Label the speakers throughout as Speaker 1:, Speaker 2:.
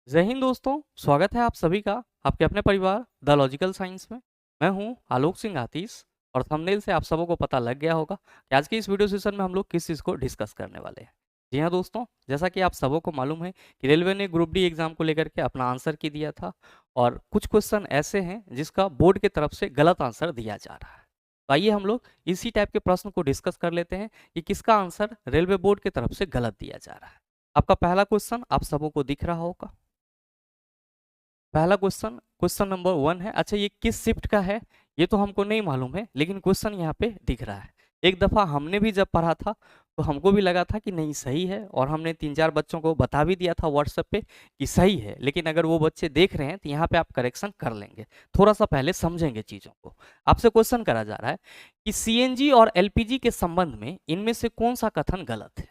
Speaker 1: जय हिंद दोस्तों। स्वागत है आप सभी का आपके अपने परिवार द लॉजिकल साइंस में। मैं हूं आलोक सिंह आतीश और थंबनेल से आप सबों को पता लग गया होगा कि आज के इस वीडियो सेशन में हम लोग किस चीज़ को डिस्कस करने वाले हैं। जी हाँ दोस्तों, जैसा कि आप सबों को मालूम है कि रेलवे ने ग्रुप डी एग्जाम को लेकर के अपना आंसर की दिया था और कुछ क्वेश्चन ऐसे हैं जिसका बोर्ड की तरफ से गलत आंसर दिया जा रहा है। तो आइए हम लोग इसी टाइप के प्रश्न को डिस्कस कर लेते हैं कि किसका आंसर रेलवे बोर्ड की तरफ से गलत दिया जा रहा है। आपका पहला क्वेश्चन आप सबों को दिख रहा होगा। पहला क्वेश्चन क्वेश्चन नंबर 1 है। अच्छा, ये किस शिफ्ट का है ये तो हमको नहीं मालूम है, लेकिन क्वेश्चन यहाँ पे दिख रहा है। एक दफ़ा हमने भी जब पढ़ा था तो हमको भी लगा था कि नहीं सही है और हमने 3-4 बच्चों को बता भी दिया था व्हाट्सएप पे कि सही है, लेकिन अगर वो बच्चे देख रहे हैं तो यहाँ पे आप करेक्शन कर लेंगे। थोड़ा सा पहले समझेंगे चीज़ों को। आपसे क्वेश्चन करा जा रहा है कि सीएनजी और एलपीजी के संबंध में इनमें से कौन सा कथन गलत है।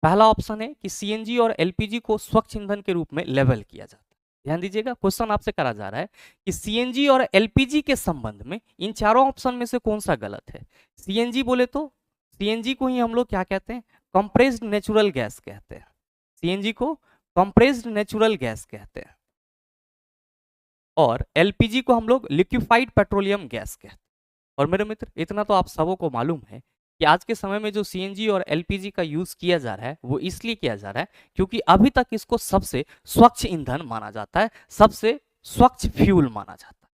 Speaker 1: पहला ऑप्शन है कि सीएनजी और एलपीजी को स्वच्छ ईंधन के रूप में लेबल किया जाता है। ध्यान दीजिएगा, क्वेश्चन आपसे करा जा रहा है कि सीएनजी और एलपीजी के संबंध में इन चारों ऑप्शन में से कौन सा गलत है। सीएनजी बोले तो सीएनजी को ही हम लोग क्या कहते हैं, कंप्रेस्ड नेचुरल गैस कहते हैं। सीएनजी को कंप्रेस्ड नेचुरल गैस कहते हैं और एलपीजी को हम लोग लिक्विफाइड पेट्रोलियम गैस कहते हैं। और मेरे मित्र, इतना तो आप सबों को मालूम है कि आज के समय में जो सीएनजी और एलपीजी का यूज किया जा रहा है वो इसलिए किया जा रहा है क्योंकि अभी तक इसको सबसे स्वच्छ ईंधन माना जाता है, सबसे स्वच्छ फ्यूल माना जाता है।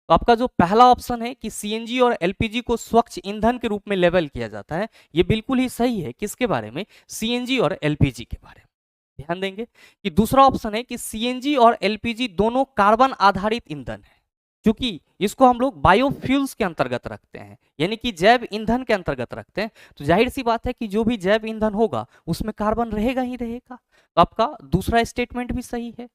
Speaker 1: तो आपका जो पहला ऑप्शन है कि सीएनजी और एलपीजी को स्वच्छ ईंधन के रूप में लेबल किया जाता है, ये बिल्कुल ही सही है। किसके बारे में? सीएनजी और एलपीजी के बारे में। ध्यान देंगे कि दूसरा ऑप्शन है कि सीएनजी और एलपीजी दोनों कार्बन आधारित ईंधन है, क्योंकि इसको हम लोग बायोफ्यूल्स के अंतर्गत रखते हैं, यानी कि जैव ईंधन के अंतर्गत रखते हैं। तो जाहिर सी बात है कि जो भी जैव ईंधन होगा उसमें कार्बन रहेगा ही रहेगा। तो आपका दूसरा स्टेटमेंट भी सही है,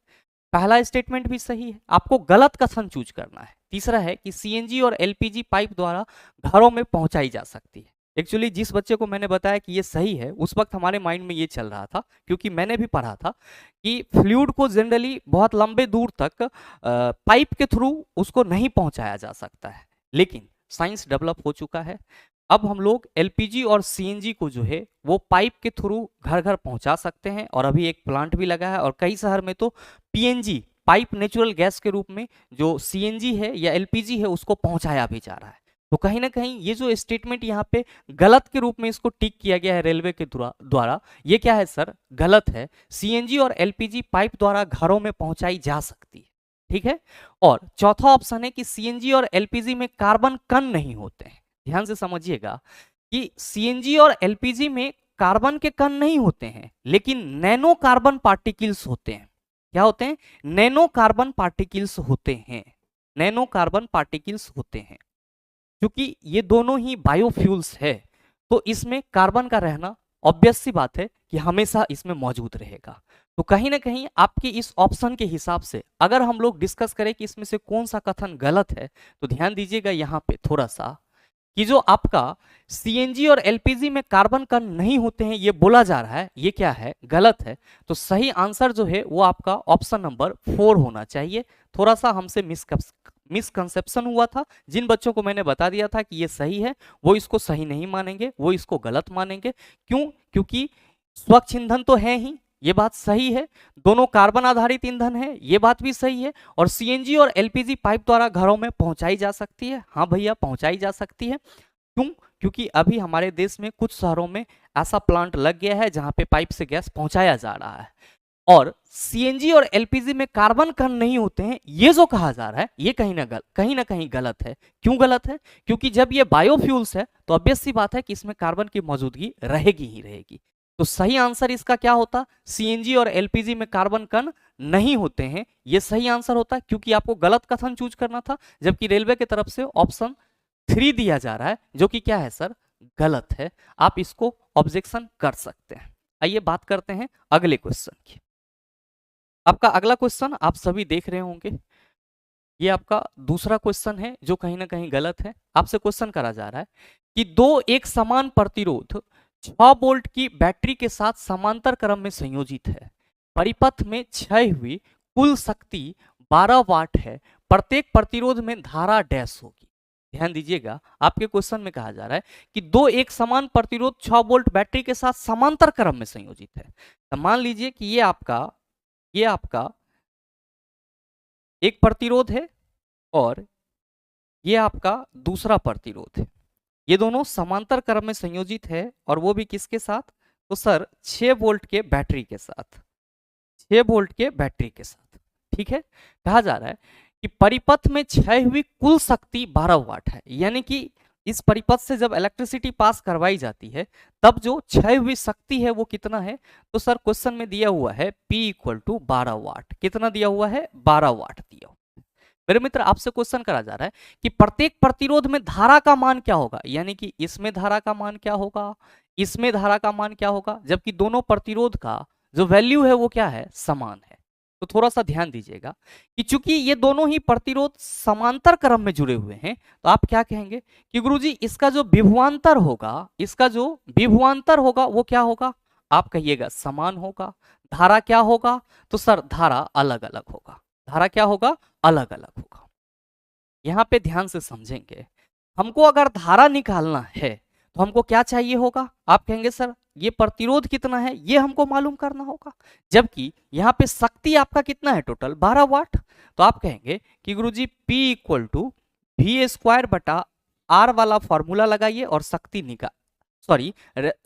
Speaker 1: पहला स्टेटमेंट भी सही है। आपको गलत कथन चूज करना है। तीसरा है कि सीएनजी और एलपीजी पाइप द्वारा घरों में पहुंचाई जा सकती है। एक्चुअली जिस बच्चे को मैंने बताया कि ये सही है, उस वक्त हमारे माइंड में ये चल रहा था, क्योंकि मैंने भी पढ़ा था कि फ्लूइड को जनरली बहुत लंबे दूर तक पाइप के थ्रू उसको नहीं पहुंचाया जा सकता है, लेकिन साइंस डेवलप हो चुका है। अब हम लोग एलपीजी और सीएनजी को जो है वो पाइप के थ्रू घर घर पहुंचा सकते हैं और अभी एक प्लांट भी लगा है और कई शहर में तो पीएनजी पाइप नेचुरल गैस के रूप में जो सीएनजी है या एलपीजी है उसको पहुंचाया भी जा रहा है। तो कहीं ना कहीं ये जो स्टेटमेंट यहाँ पे गलत के रूप में इसको टिक किया गया है रेलवे के द्वारा, ये क्या है सर? गलत है। सीएनजी और एलपीजी पाइप द्वारा घरों में पहुंचाई जा सकती है, ठीक है। और चौथा ऑप्शन है कि सीएनजी और एलपीजी में कार्बन कण नहीं होते हैं। ध्यान से समझिएगा कि सीएनजी और एलपीजी में कार्बन के कण नहीं होते हैं, लेकिन नैनो कार्बन पार्टिकल्स होते हैं। क्या होते हैं? नैनो कार्बन पार्टिकल्स होते हैं। नैनो कार्बन पार्टिकल्स होते हैं। क्योंकि ये दोनों ही बायोफ्यूल्स है, तो इसमें कार्बन का रहना ऑब्वियस सी बात है कि हमेशा इसमें मौजूद रहेगा। तो कहीं ना कहीं आपके इस ऑप्शन के हिसाब से अगर हम लोग डिस्कस करें कि इसमें से कौन सा कथन गलत है, तो ध्यान दीजिएगा यहाँ पे थोड़ा सा कि जो आपका सीएनजी और एलपीजी में कार्बन कण नहीं होते हैं ये बोला जा रहा है, ये क्या है? गलत है। तो सही आंसर जो है वो आपका ऑप्शन नंबर 4 होना चाहिए। थोड़ा सा हमसे मिसकंसेप्शन हुआ था। जिन बच्चों को मैंने बता दिया था कि ये सही है, वो इसको सही नहीं मानेंगे, वो इसको गलत मानेंगे। क्यों? क्योंकि स्वच्छ ईंधन तो है ही, ये बात सही है। दोनों कार्बन आधारित ईंधन है, ये बात भी सही है। और सीएनजी और एलपीजी पाइप द्वारा घरों में पहुंचाई जा सकती है। हाँ भैया, पहुंचाई जा सकती है। क्यों? क्योंकि अभी हमारे देश में कुछ शहरों में ऐसा प्लांट लग गया है जहां पे पाइप से गैस पहुंचाया जा रहा है। और सीएनजी और एलपीजी में कार्बन कण नहीं होते हैं, ये जो कहा जा रहा है ये कहीं ना कहीं गलत है। क्यों गलत है? क्योंकि जब ये बायोफ्यूल्स है तो ऑब्वियस सी बात है कि इसमें कार्बन की मौजूदगी रहेगी ही रहेगी। तो सही आंसर इसका क्या होता? सीएनजी और एलपीजी में कार्बन कण नहीं होते हैं, ये सही आंसर होता। क्योंकि आपको गलत कथन चूज करना था, जबकि रेलवे की तरफ से ऑप्शन 3 दिया जा रहा है, जो कि क्या है सर? गलत है। आप इसको ऑब्जेक्शन कर सकते हैं। आइए बात करते हैं अगले क्वेश्चन की। आपका अगला क्वेश्चन आप सभी देख रहे होंगे, ये आपका दूसरा क्वेश्चन है जो कहीं ना कहीं गलत है। आपसे क्वेश्चन करा जा रहा है कि दो एक समान प्रतिरोध 6 वोल्ट की बैटरी के साथ समांतर क्रम में संयोजित है। परिपथ में क्षय हुई कुल शक्ति 12 वाट है। प्रत्येक प्रतिरोध में धारा डैश होगी। ध्यान दीजिएगा, आपके क्वेश्चन में कहा जा रहा है कि दो एक समान प्रतिरोध 6 वोल्ट बैटरी के साथ समांतर क्रम में संयोजित है। तो मान लीजिए कि ये आपका एक प्रतिरोध है और ये आपका दूसरा प्रतिरोध है। ये दोनों समांतर क्रम में संयोजित है और वो भी किसके साथ? तो सर 6 वोल्ट के बैटरी के साथ, 6 वोल्ट के बैटरी के साथ। ठीक है, कहा जा रहा है कि परिपथ में क्षय हुई कुल शक्ति 12 वाट है, यानी कि इस परिपथ से जब इलेक्ट्रिसिटी पास करवाई जाती है तब जो क्षय हुई शक्ति है वो कितना है? तो सर क्वेश्चन में दिया हुआ है P = 12 वाट। कितना दिया हुआ है? 12 वाट दिया हुआ है। मेरे मित्र आपसे क्वेश्चन करा जा रहा है कि प्रत्येक प्रतिरोध में धारा का मान क्या होगा, यानी कि इसमें धारा का मान क्या होगा, इसमें धारा का मान क्या होगा, जबकि दोनों प्रतिरोध का जो वैल्यू है वो क्या है? समान है। तो थोड़ा सा ध्यान दीजिएगा कि चूंकि ये दोनों ही प्रतिरोध समांतर क्रम में जुड़े हुए हैं तो आप क्या कहेंगे कि गुरुजी इसका जो विभवांतर होगा, इसका जो विभवांतर होगा वो क्या होगा? आप कहिएगा समान होगा। धारा क्या होगा? तो सर धारा अलग अलग होगा। धारा क्या होगा? अलग अलग होगा। यहां पे ध्यान से समझेंगे, हमको अगर धारा निकालना है तो हमको क्या चाहिए होगा? आप कहेंगे सर ये प्रतिरोध कितना है ये हमको मालूम करना होगा, जबकि यहाँ पे शक्ति आपका कितना है? टोटल 12 वाट। तो आप कहेंगे कि गुरुजी P = V²/R वाला फॉर्मूला लगाइए और शक्ति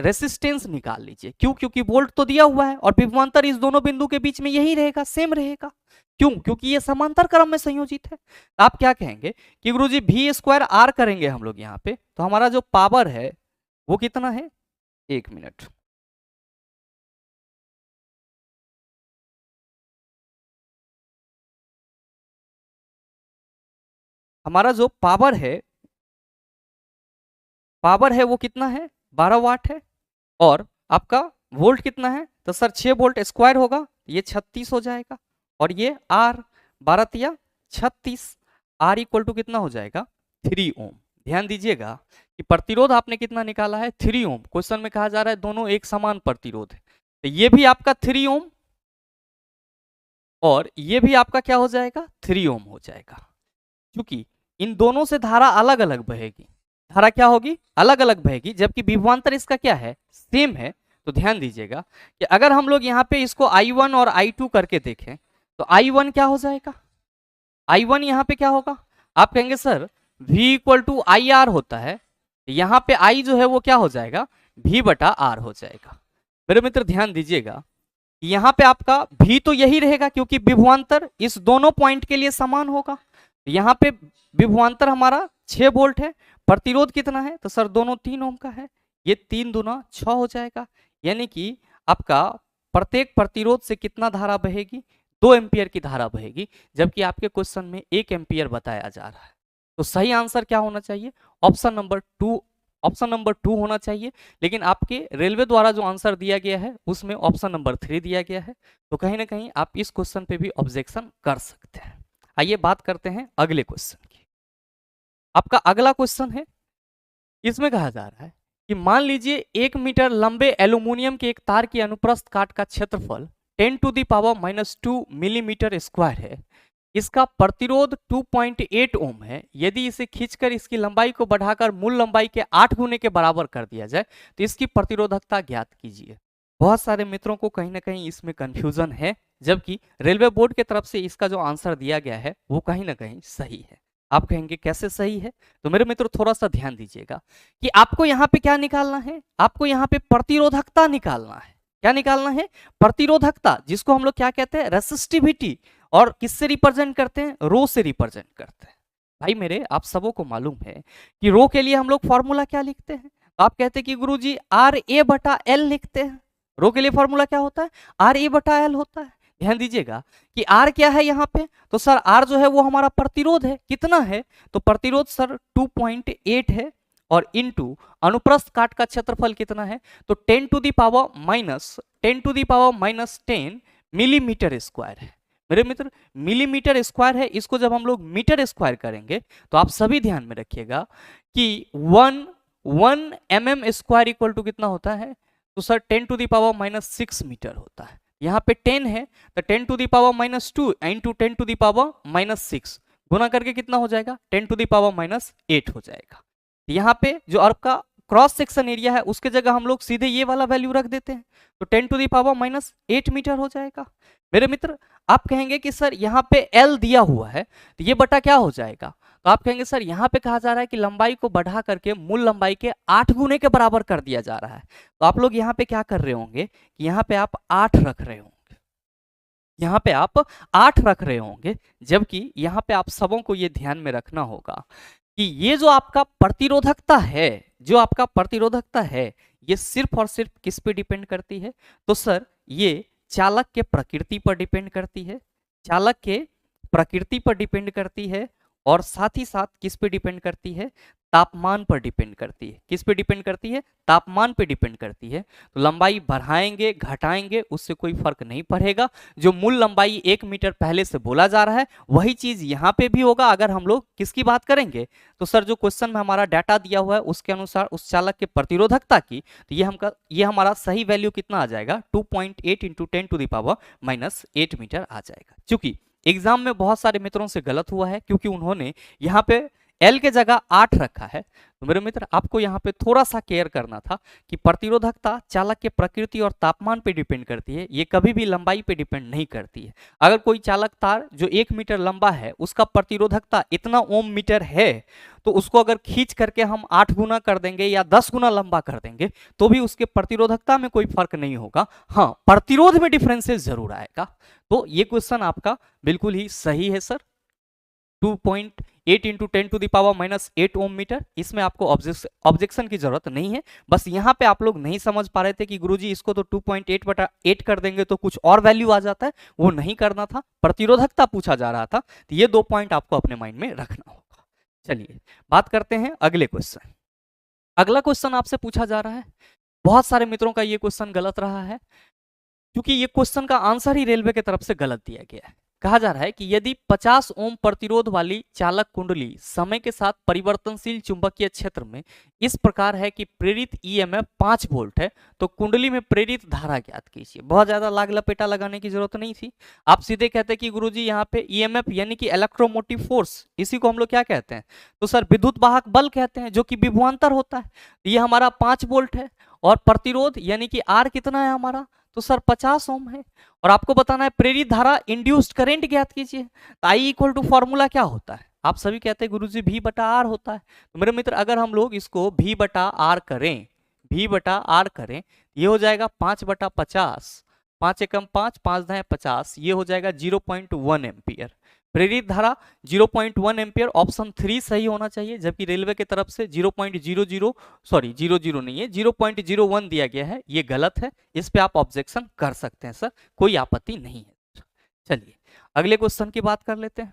Speaker 1: रेसिस्टेंस निकाल लीजिए। क्यों? क्योंकि वोल्ट तो दिया हुआ है और विभवांतर इस दोनों बिंदु के बीच में यही रहेगा, सेम रहेगा। क्यों? क्योंकि ये समांतर क्रम में संयोजित है। आप क्या कहेंगे कि गुरुजी V² करेंगे हम लोग यहाँ पे, तो हमारा जो पावर है वो कितना है? 1 मिनट। हमारा जो पावर है वो कितना है? 12 वाट है। और आपका वोल्ट कितना है? तो सर 6 वोल्ट स्क्वायर होगा, ये 36 हो जाएगा। और ये R 12 तिया 36, R = कितना हो जाएगा? 3 ओम। ध्यान दीजिएगा कि प्रतिरोध आपने कितना निकाला है? 3 ओम। क्वेश्चन में कहा जा रहा है दोनों एक समान प्रतिरोध है, तो ये भी आपका 3 ओम और ये भी आपका क्या हो जाएगा? 3 ओम हो जाएगा। क्योंकि इन दोनों से धारा अलग अलग बहेगी, धारा क्या होगी? अलग अलग बहेगी, जबकि विभवांतर इसका क्या है? सेम है। तो ध्यान दीजिएगा कि अगर हम लोग यहाँ पे इसको I1 और I2 करके देखें तो I1 क्या हो जाएगा? I1 यहाँ पे क्या होगा? आप कहेंगे सर V = IR होता है, यहाँ पे I जो है वो क्या हो जाएगा? V/R हो जाएगा। मेरे मित्र ध्यान दीजिएगा, यहाँ पे आपका V तो यही रहेगा क्योंकि विभवांतर इस दोनों पॉइंट के लिए समान होगा। यहाँ पे विभवांतर हमारा 6 वोल्ट है, प्रतिरोध कितना है? तो सर दोनों 3 ओम का है, ये 3 दूना 6 हो जाएगा। यानी कि आपका प्रत्येक प्रतिरोध से कितना धारा बहेगी? 2 एम्पियर की धारा बहेगी, जबकि आपके क्वेश्चन में 1 एम्पियर बताया जा रहा है। तो सही आंसर क्या होना चाहिए? ऑप्शन नंबर 2 होना चाहिए। लेकिन आपके रेलवे द्वारा जो आंसर दिया गया है उसमें ऑप्शन नंबर 3 दिया गया है, तो कहीं ना कहीं आप इस क्वेश्चन पे भी ऑब्जेक्शन कर सकते हैं। आइए बात करते हैं अगले क्वेश्चन की। आपका अगला क्वेश्चन है, इसमें कहा जा रहा है कि मान लीजिए 1 मीटर लंबे एल्यूमिनियम के एक तार की अनुप्रस्थ काट का क्षेत्रफल 10⁻⁻² मिलीमीटर स्क्वायर है। इसका प्रतिरोध 2.8 ओम है। यदि इसे खींचकर इसकी लंबाई को बढ़ाकर मूल लंबाई के 8 गुने के बराबर कर दिया जाए तो इसकी प्रतिरोधकता ज्ञात कीजिए। बहुत सारे मित्रों को कहीं ना कहीं इसमें कंफ्यूजन है, जबकि रेलवे बोर्ड की तरफ से इसका जो आंसर दिया गया है वो कहीं ना कहीं सही है। आप कहेंगे कैसे सही है? तो मेरे मित्र थोड़ा सा ध्यान दीजिएगा कि आपको यहाँ पे क्या निकालना है? आपको यहाँ पे प्रतिरोधकता निकालना है। क्या निकालना है? प्रतिरोधकता, जिसको हम लोग क्या कहते हैं? रेसिस्टिविटी। और किससे रिप्रेजेंट करते हैं? रो से रिप्रेजेंट करते हैं। भाई मेरे आप सबों को मालूम है कि रो के लिए हम लोग फॉर्मूला क्या लिखते हैं? तो आप कहते हैं कि गुरुजी RA/L लिखते हैं। रो के लिए फॉर्मूला क्या होता है? RA/L होता है। ध्यान दीजिएगा कि R क्या है यहाँ पे? तो सर R जो है वो हमारा प्रतिरोध है। कितना है? तो प्रतिरोध सर 2.8 है और इनटू अनुप्रस्थ काट का क्षेत्रफल कितना है? तो 10⁻⁻10 मिलीमीटर स्क्वायर है। मेरे मित्र मिलीमीटर स्क्वायर है, इसको जब हम लोग मीटर स्क्वायर करेंगे तो आप सभी ध्यान में रखिएगा कि 1 mm स्क्वायर इक्वल टू कितना होता है? तो सर 10⁻⁻6 मीटर होता है। यहाँ पे 10 है तो 10⁻⁻2 इंटू 10⁻6 गुना करके कितना हो जाएगा? 10⁻8 हो जाएगा। यहाँ पे जो आपका क्रॉस सेक्शन एरिया है उसके जगह हम लोग सीधे ये वाला वैल्यू रख देते हैं, तो 10⁻⁻8 मीटर हो जाएगा। मेरे मित्र आप कहेंगे कि सर यहाँ पे एल दिया हुआ है तो ये बटा क्या हो जाएगा, तो आप कहेंगे सर यहाँ पे कहा जा रहा है कि लंबाई को बढ़ा करके मूल लंबाई के 8 गुने के बराबर कर दिया जा रहा है। तो आप लोग यहाँ पे क्या कर रहे होंगे कि यहाँ पे आप 8 रख रहे होंगे, यहाँ पे आप 8 रख रहे होंगे, जबकि यहाँ पे आप सबों को ये ध्यान में रखना होगा कि ये जो आपका प्रतिरोधकता है, जो आपका प्रतिरोधकता है, ये सिर्फ और सिर्फ किस पे डिपेंड करती है, तो सर ये चालक के प्रकृति पर डिपेंड करती है, चालक के प्रकृति पर डिपेंड करती है, और साथ ही साथ किस पे डिपेंड करती है, तापमान पर डिपेंड करती है। किस पे डिपेंड करती है, तापमान पे डिपेंड करती है। तो लंबाई बढ़ाएंगे घटाएंगे उससे कोई फर्क नहीं पड़ेगा, जो मूल लंबाई 1 मीटर पहले से बोला जा रहा है वही चीज यहाँ पे भी होगा। अगर हम लोग किसकी बात करेंगे, तो सर जो क्वेश्चन में हमारा डाटा दिया हुआ है उसके अनुसार उस चालक के प्रतिरोधकता की, तो ये हमारा सही वैल्यू कितना आ जाएगा, 2.8 इंटू 10⁻⁻8 मीटर आ जाएगा। चूंकि एग्जाम में बहुत सारे मित्रों से गलत हुआ है क्योंकि उन्होंने यहाँ पे L के जगह 8 रखा है, तो मेरे मित्र आपको यहाँ पे थोड़ा सा केयर करना था कि प्रतिरोधकता चालक के प्रकृति और तापमान पे डिपेंड करती है, ये कभी भी लंबाई पे डिपेंड नहीं करती है। अगर कोई चालक तार जो 1 मीटर लंबा है उसका प्रतिरोधकता इतना ओम मीटर है, तो उसको अगर खींच करके हम 8 गुना कर देंगे या 10 गुना लंबा कर देंगे तो भी उसके प्रतिरोधकता में कोई फर्क नहीं होगा। हाँ, प्रतिरोध में डिफरेंसेस जरूर आएगा। तो ये क्वेश्चन आपका बिल्कुल ही सही है सर, 2.8 इंटू 10⁻⁻8 ओम मीटर, इसमें आपको ऑब्जेक्शन की जरूरत नहीं है। बस यहाँ पे आप लोग नहीं समझ पा रहे थे कि गुरुजी इसको तो 2.8/8 कर देंगे तो कुछ और वैल्यू आ जाता है, वो नहीं करना था, प्रतिरोधकता पूछा जा रहा था। तो ये 2 पॉइंट आपको अपने माइंड में रखना होगा। चलिए बात करते हैं अगले क्वेश्चन। अगला क्वेश्चन आपसे पूछा जा रहा है, बहुत सारे मित्रों का ये क्वेश्चन गलत रहा है क्योंकि ये क्वेश्चन का आंसर ही रेलवे की तरफ से गलत दिया गया है। कहा जा रहा है कि यदि 50 ओम प्रतिरोध वाली चालक कुंडली समय के साथ परिवर्तनशील चुंबकीय क्षेत्र में इस प्रकार है कि प्रेरित ईएमएफ 5 वोल्ट है, तो कुंडली में प्रेरित धारा ज्ञात कीजिए। बहुत ज्यादा लाग लपेटा लगाने की जरूरत नहीं थी, आप सीधे कहते हैं कि गुरुजी यहाँ पे ईएमएफ यानी कि इलेक्ट्रोमोटिव फोर्स, इसी को हम लोग क्या कहते हैं, तो सर विद्युत वाहक बल कहते हैं, जो कि विभवांतर होता है। ये हमारा 5 वोल्ट है और प्रतिरोध यानी कि आर कितना है हमारा, तो सर 50 ओम है, और आपको बताना है प्रेरित धारा इंड्यूस्ड करंट ज्ञात कीजिए। तो आई इक्वल टू फॉर्मूला क्या होता है, आप सभी कहते हैं गुरुजी V बटा आर होता है। तो मेरे मित्र अगर हम लोग इसको V बटा आर करें, V बटा आर करें, ये हो जाएगा 5/50, 5 एकम 5, 5 दाएं 50, ये हो जाएगा 0.1 एम्पियर। प्रेरित धारा 0.1 एम्पियर, ऑप्शन 3 सही होना चाहिए, जबकि रेलवे की तरफ से 0.00 सॉरी 00 नहीं है 0.01 दिया गया है, ये गलत है। इस पे आप ऑब्जेक्शन कर सकते हैं सर, कोई आपत्ति नहीं है। चलिए अगले क्वेश्चन की बात कर लेते हैं।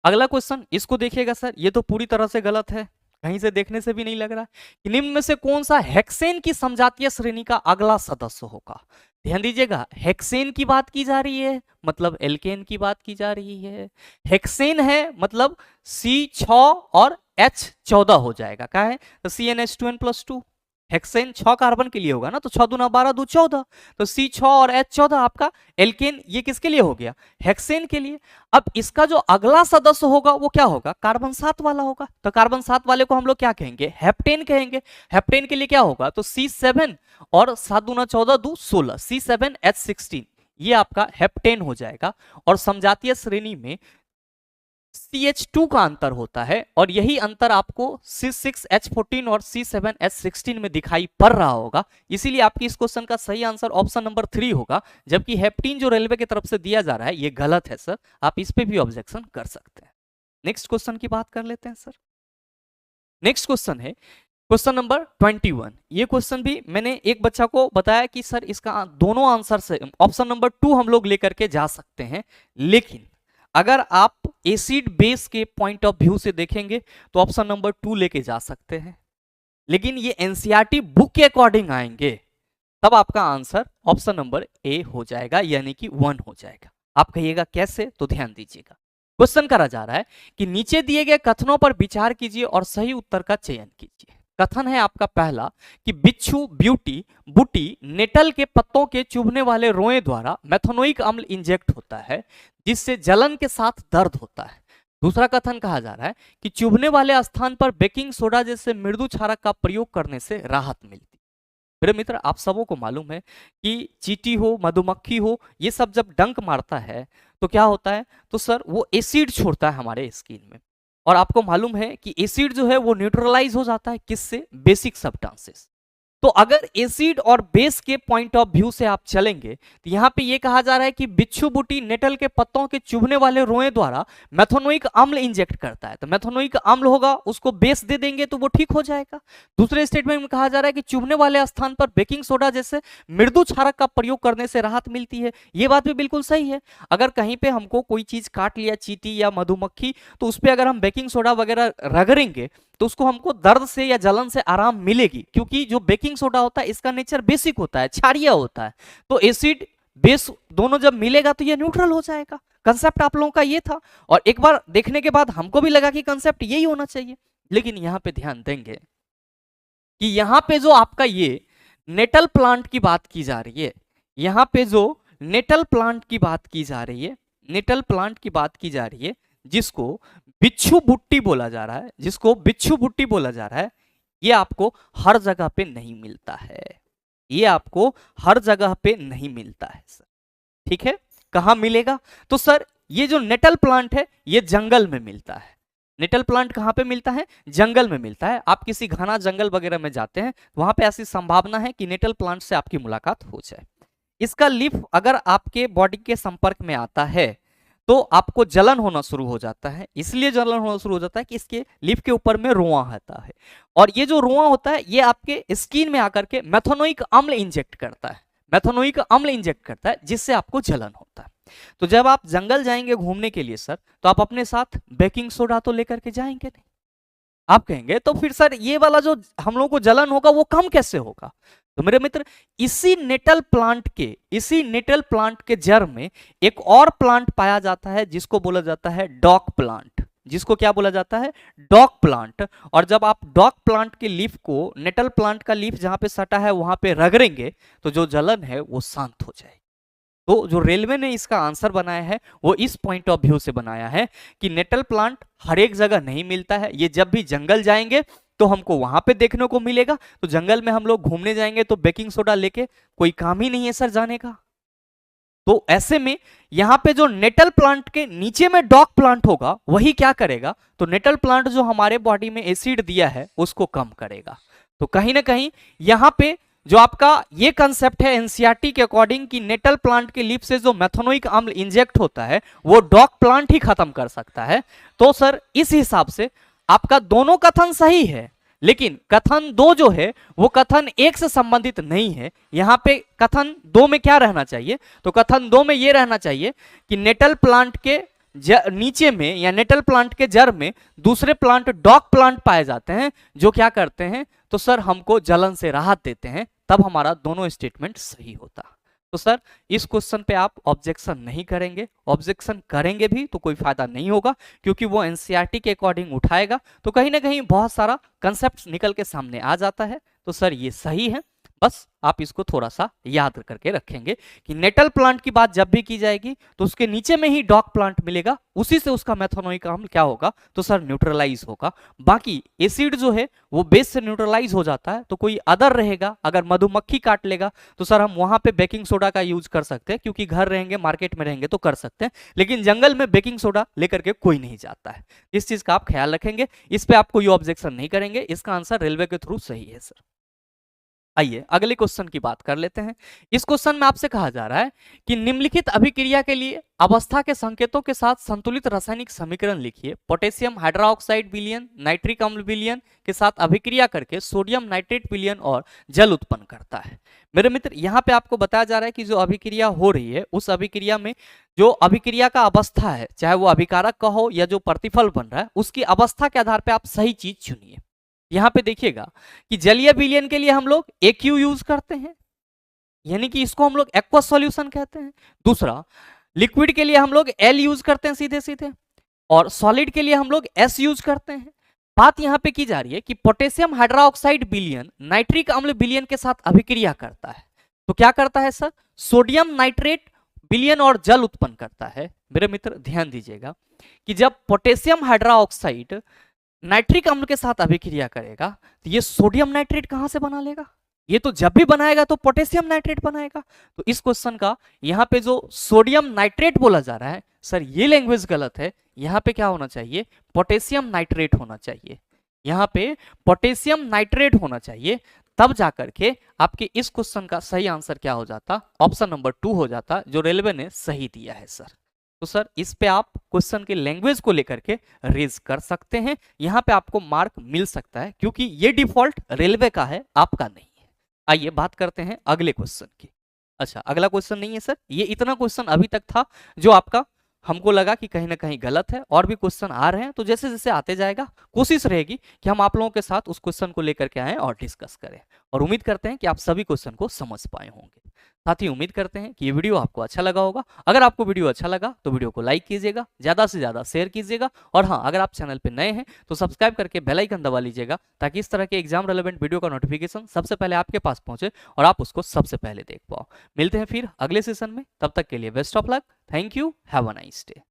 Speaker 1: अगला क्वेश्चन इसको देखिएगा सर, ये तो पूरी तरह से गलत है, कहीं से देखने से भी नहीं लग रहा कि निम्न में से कौन सा हेक्सेन की समजातीय श्रेणी का अगला सदस्य होगा। ध्यान दीजिएगा, हेक्सेन की बात की जा रही है मतलब एल्केन की बात की जा रही है। हेक्सेन है मतलब C6 और H14 हो जाएगा, क्या है, तो CnH2n+2। हेक्सेन 6 कार्बन के लिए होगा ना, तो 6 दूना 12 दू 14, तो C6 और H14 आपका एल्केन, ये किसके लिए हो गया, हेक्सेन के लिए। अब इसका जो अगला सदस्य होगा वो क्या होगा, कार्बन 7 वाला होगा, तो कार्बन 7 वाले को हम लोग क्या कहेंगे, हेप्टेन कहेंगे। हेप्टेन के लिए क्या होगा, तो C7 और 7 दूना 14 दू 16, C7H16, ये आपका हेप्टेन हो जाएगा। और समजातीय श्रेणी में CH2 का अंतर होता है, और यही अंतर आपको C6H14 और C7H16 में दिखाई पड़ रहा होगा, इसीलिए आपकी इस क्वेश्चन का सही आंसर ऑप्शन नंबर 3 होगा। जबकि हेप्टीन जो रेलवे की तरफ से दिया जा रहा है ये गलत है सर, आप इस पे भी ऑब्जेक्शन कर सकते हैं। नेक्स्ट क्वेश्चन की बात कर लेते हैं सर। नेक्स्ट क्वेश्चन है क्वेश्चन नंबर 21। ये क्वेश्चन भी मैंने एक बच्चा को बताया कि सर इसका दोनों आंसर से ऑप्शन नंबर 2 हम लोग लेकर के जा सकते हैं, लेकिन अगर आप एसिड बेस के पॉइंट ऑफ व्यू से देखेंगे तो ऑप्शन नंबर 2 लेके जा सकते हैं, लेकिन ये एनसीईआरटी बुक के अकॉर्डिंग आएंगे तब आपका आंसर ऑप्शन नंबर ए हो जाएगा, यानी कि 1 हो जाएगा। आप कहिएगा कैसे, तो ध्यान दीजिएगा। क्वेश्चन करा जा रहा है कि नीचे दिए गए कथनों पर विचार कीजिए और सही उत्तर का चयन कीजिए। कथन है आपका पहला कि बिच्छू बूटी नेटल के पत्तों के चुभने वाले रोए द्वारा मेथनोइक अम्ल इंजेक्ट होता है, जिससे जलन के साथ दर्द होता है। दूसरा कथन कहा जा रहा है कि चुभने वाले स्थान पर बेकिंग सोडा जैसे मृदु क्षारक का प्रयोग करने से राहत मिलती। मेरे मित्र, आप सबों को मालूम है कि चींटी हो, मधुमक्खी हो, ये सब जब डंक मारता है तो क्या होता है, तो सर वो एसिड छोड़ता है हमारे स्किन में। और आपको मालूम है कि एसिड जो है वो न्यूट्रलाइज हो जाता है किससे, बेसिक सब्सटेंसेस। तो अगर एसिड और बेस के पॉइंट ऑफ व्यू से आप चलेंगे तो यहां पे ये कहा जा रहा है कि बिच्छू बूटी नेटल के पत्तों के चुभने वाले रोए द्वारा मेथनोइक अम्ल इंजेक्ट करता है। तो मेथनोइक अम्ल होगा, उसको बेस दे देंगे तो वो ठीक हो जाएगा। दूसरे स्टेटमेंट में कहा जा रहा है कि चुभने वाले स्थान पर बेकिंग सोडा जैसे मृदु क्षारक का प्रयोग करने से राहत मिलती है। ये बात भी बिल्कुल सही है। अगर कहीं पे हमको कोई चीज काट लिया, चींटी या मधुमक्खी, तो उस पर अगर हम बेकिंग सोडा वगैरह रगड़ेंगे तो उसको हमको दर्द से या जलन से आराम मिलेगी, क्योंकि जो बेकिंग सोडा होता है इसका नेचर बेसिक होता है, क्षारीय होता है। तो एसिड बेस दोनों जब मिलेगा तो ये न्यूट्रल हो जाएगा। कंसेप्ट आप लोगों का ये था, और एक बार देखने के बाद हमको भी लगा कि कंसेप्ट यही होना चाहिए। लेकिन यहां पे ध्यान देंगे कि यहां पे जो आपका ये नेटल प्लांट की बात की जा रही है, यहां पे जो नेटल प्लांट की बात की जा रही है, नेटल प्लांट की बात की जा रही है, जिसको बिच्छू बुट्टी बोला जा रहा है, जिसको बिच्छू बुट्टी बोला जा रहा है, ये आपको हर जगह पे नहीं मिलता है। ये आपको हर जगह पे नहीं मिलता है सर। ठीक है, कहां मिलेगा, तो सर ये जो नेटल प्लांट है ये जंगल में मिलता है। नेटल प्लांट कहां पे मिलता है, जंगल में मिलता है। आप किसी घना जंगल वगैरह में जाते हैं, वहां पे ऐसी संभावना है कि नेटल प्लांट से आपकी मुलाकात हो जाए। इसका लीफ अगर आपके बॉडी के संपर्क में आता है तो आपको जलन होना शुरू हो जाता है। इसलिए जलन होना शुरू हो जाता है कि इसके लीफ के ऊपर में रोआ होता है, और ये जो रोआ होता है ये आपके स्किन में आकर के मेथनोइक अम्ल इंजेक्ट करता है, मेथनोइक अम्ल इंजेक्ट करता है, जिससे आपको जलन होता है। तो जब आप जंगल जाएंगे घूमने के लिए सर, तो आप अपने साथ बेकिंग सोडा तो लेकर के जाएंगे नहीं। आप कहेंगे तो फिर सर ये वाला जो हम लोगों को जलन होगा वो कम कैसे होगा। तो मेरे मित्र, इसी नेटल प्लांट के जड़ में एक और प्लांट पाया जाता है जिसको बोला जाता है डॉक प्लांट। जिसको क्या बोला जाता है, डॉक प्लांट। और जब आप डॉक प्लांट के लीफ को नेटल प्लांट का लीफ जहां पे सटा है वहां पे रगड़ेंगे तो जो जलन है वो शांत हो जाएगी। तो जो रेलवे ने इसका आंसर बनाया है वो इस पॉइंट ऑफ व्यू से बनाया है कि नेटल प्लांट हर एक जगह नहीं मिलता है। ये जब भी जंगल जाएंगे तो हमको वहां पे देखने को मिलेगा। तो जंगल में हम लोग घूमने जाएंगे तो बेकिंग सोडा लेके कोई काम ही नहीं है सर जाने का। तो ऐसे में यहां पे जो नेटल प्लांट के नीचे में डॉक प्लांट होगा वही क्या करेगा, तो नेटल प्लांट जो हमारे बॉडी में एसिड दिया है उसको कम करेगा। तो कहीं ना कहीं यहां पे जो आपका ये कंसेप्ट है एनसीईआरटी के अकॉर्डिंग कि नेटल प्लांट के लीफ से जो मेथनोइक अम्ल इंजेक्ट होता है वो डॉक प्लांट ही खत्म कर सकता है। तो सर इस हिसाब से आपका दोनों कथन सही है, लेकिन कथन 2 जो है वो कथन 1 से संबंधित नहीं है। यहां पे कथन 2 में क्या रहना चाहिए, तो कथन 2 में ये रहना चाहिए कि नेटल प्लांट के नीचे में या नेटल प्लांट के जड़ में दूसरे प्लांट डॉक प्लांट पाए जाते हैं जो क्या करते हैं, तो सर हमको जलन से राहत देते हैं। तब हमारा दोनों स्टेटमेंट सही होता। तो सर इस क्वेश्चन पे आप ऑब्जेक्शन नहीं करेंगे, ऑब्जेक्शन करेंगे भी तो कोई फायदा नहीं होगा, क्योंकि वो एनसीईआरटी के अकॉर्डिंग उठाएगा तो कहीं ना कहीं बहुत सारा कंसेप्ट निकल के सामने आ जाता है। तो सर ये सही है, बस आप इसको थोड़ा सा याद करके रखेंगे कि नेटल प्लांट की बात जब भी की जाएगी तो उसके नीचे में ही डॉक प्लांट मिलेगा, उसी से उसका मेथनोइक अम्ल क्या होगा, तो सर न्यूट्रलाइज होगा। बाकी एसिड जो है वो बेस से न्यूट्रलाइज हो जाता है। तो कोई अदर रहेगा, अगर मधुमक्खी काट लेगा तो सर हम वहां पे बेकिंग सोडा का यूज कर सकते हैं, क्योंकि घर रहेंगे मार्केट में रहेंगे तो कर सकते हैं, लेकिन जंगल में बेकिंग सोडा लेकर के कोई नहीं जाता है। इस चीज का आप ख्याल रखेंगे, इस पे आप कोई ऑब्जेक्शन नहीं करेंगे। इसका आंसर रेलवे के थ्रू सही है सर। आइए अगले क्वेश्चन की बात कर लेते हैं। इस क्वेश्चन में आपसे कहा जा रहा है कि निम्नलिखित अभिक्रिया के लिए अवस्था के संकेतों के साथ संतुलित रासायनिक समीकरण लिखिए। पोटेशियम हाइड्रोक्साइड विलयन नाइट्रिक अम्ल विलयन के साथ अभिक्रिया करके सोडियम नाइट्रेट विलयन और जल उत्पन्न करता है। मेरे मित्र, यहाँ पे आपको बताया जा रहा है कि जो अभिक्रिया हो रही है उस अभिक्रिया में जो अभिक्रिया का अवस्था है, चाहे वो अभिकारक का हो या जो प्रतिफल बन रहा है, उसकी अवस्था के आधार पर आप सही चीज चुनिए। यहां पे देखिएगा कि जलीय विलयन के लिए हम लोग AQ यूज करते हैं, यानी कि इसको हम लोग एक्वस सॉल्यूशन कहते हैं। दूसरा, लिक्विड के लिए हम लोग L यूज करते हैं सीधे सीधे, और सॉलिड के लिए हम लोग S यूज करते हैं। बात यहां पे की जा रही है कि पोटेशियम हाइड्रोक्साइड विलयन नाइट्रिक अम्ल विलयन के साथ अभिक्रिया करता है, तो क्या करता है सर, सोडियम नाइट्रेट विलयन और जल उत्पन्न करता है। मेरे मित्र ध्यान दीजिएगा कि जब पोटेशियम हाइड्रोक्साइड नाइट्रिक अम्ल के साथ अभिक्रिया करेगा तो ये सोडियम नाइट्रेट कहां से बना लेगा? ये तो जब भी बनाएगा तो पोटेशियम नाइट्रेट बनाएगा। तो इस क्वेश्चन का यहाँ पे जो सोडियम नाइट्रेट बोला जा रहा है, सर ये लैंग्वेज गलत है। यहाँ पे क्या होना चाहिए? पोटेशियम नाइट्रेट होना चाहिए। यहाँ पे पोटेशियम नाइट्रेट होना चाहिए, तब जाकर के आपके इस क्वेश्चन का सही आंसर क्या हो जाता? ऑप्शन नंबर 2 हो जाता, जो रेलवे ने सही दिया है सर। तो सर इस पे आप क्वेश्चन के लैंग्वेज को लेकर के रेज कर सकते हैं, यहाँ पे आपको मार्क मिल सकता है, क्योंकि ये डिफॉल्ट रेलवे का है, आपका नहीं है। आइए बात करते हैं अगले क्वेश्चन की। अच्छा, अगला क्वेश्चन नहीं है सर, ये इतना क्वेश्चन अभी तक था जो आपका हमको लगा कि कहीं ना कहीं गलत है, और भी क्वेश्चन आ रहे हैं, तो जैसे जैसे आते जाएगा कोशिश रहेगी कि हम आप लोगों के साथ उस क्वेश्चन को लेकर के आए और डिस्कस करें, और उम्मीद करते हैं कि आप सभी क्वेश्चन को समझ पाए होंगे। साथ ही उम्मीद करते हैं कि ये वीडियो आपको अच्छा लगा होगा। अगर आपको वीडियो अच्छा लगा तो वीडियो को लाइक कीजिएगा, ज़्यादा से ज़्यादा शेयर कीजिएगा, और हाँ, अगर आप चैनल पे नए हैं तो सब्सक्राइब करके बेल आइकन दबा लीजिएगा, ताकि इस तरह के एग्जाम रेलेवेंट वीडियो का नोटिफिकेशन सबसे पहले आपके पास पहुंचे और आप उसको सबसे पहले देख पाओ। मिलते हैं फिर अगले सेशन में, तब तक के लिए best of luck. Thank you, have a nice day.